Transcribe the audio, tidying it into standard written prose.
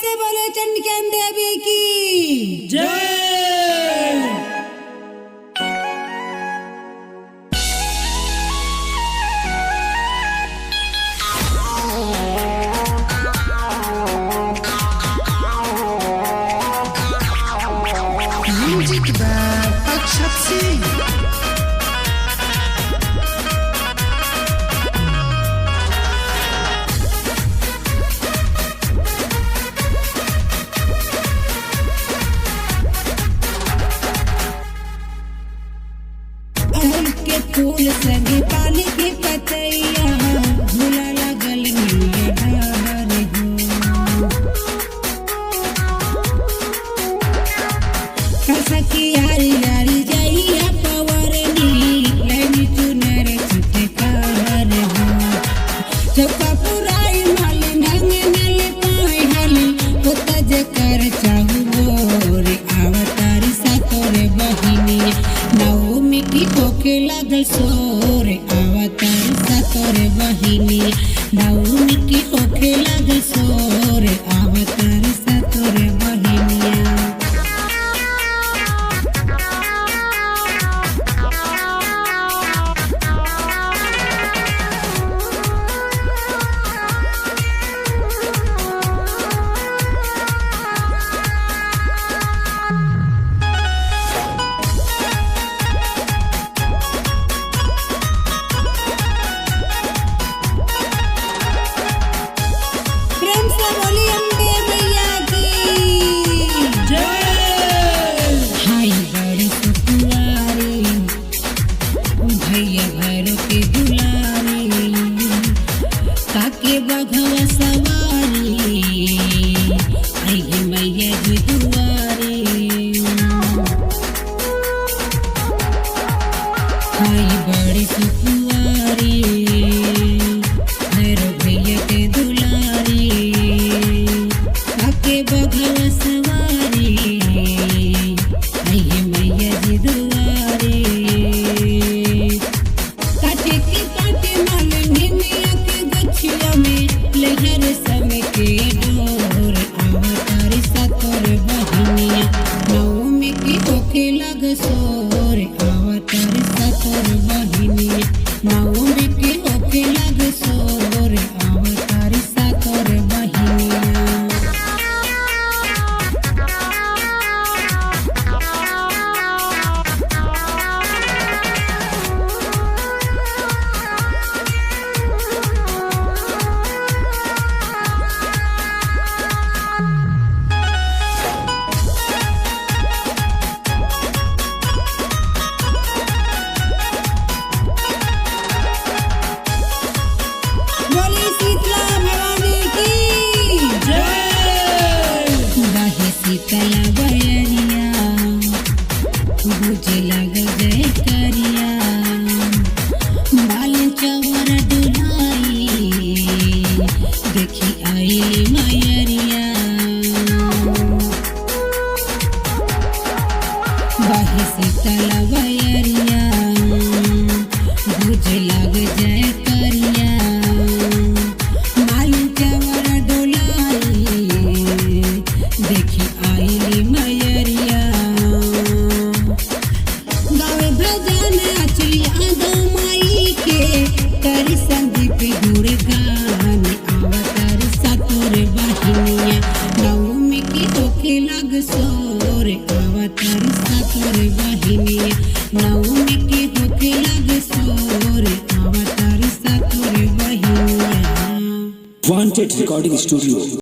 से बोले चंडिका देवी की जय। म्यूजिक बाय अक्षत सिंह। अड़हुल के फूल संगे पानी की पतैया झूला लगल नीले डार हो। कसकी यारी यारी जइया पवरनी लैनी चुनर चितकार हो। चौका पुराई माली नंगे नले पाई हली होता जे कर चाहू गोरे आवतारी सातोरे बहिनी नवमी की होके लागल सोरे आवतारी सातोरे बहिनी नवमी की होके लागल सोरे आवतारी सातोरे बहिनिया। प्रेम से बोली अम्बे मैया की जय। हाय बड़ी सुकुआरी भैया घर के दुलारी काके बघवा सवारी आई है मैया जी दुआरी। हाय बड़ी सुकुआरी भैरव भैया के दुलारी काके बघवा सवारी आई है मैया जी दुआरी। काटे की काटे माल निमिया के गछिया में लहर समय के डोर आवतारी सातोर बहिनिया नवमी की होके लग सोर आवतारी सातोर बहिनिया नवमी की होके लग सोर आवतारी सातोर बहिनिया। बोली शीतला भवानी की जय। गाहे शीतला बयरिया बुझे लगल जय करिया बाल चवर डुलाई देखी आई मैयरिया। गाहे शीतला बयरिया बुझे लग जय करिया माली चवर डोलाई देखी आईली मैयरिया। गावे भजन अचलिया दो माई के करी संदीप गुणगान आवतारी सातोर बहिनिया नवमी की होके लग सोर आवतारी सातोर बहिनिया नवमी की होके लग सोर आवतारी सातोर बहिनिया। Wanted recording studio.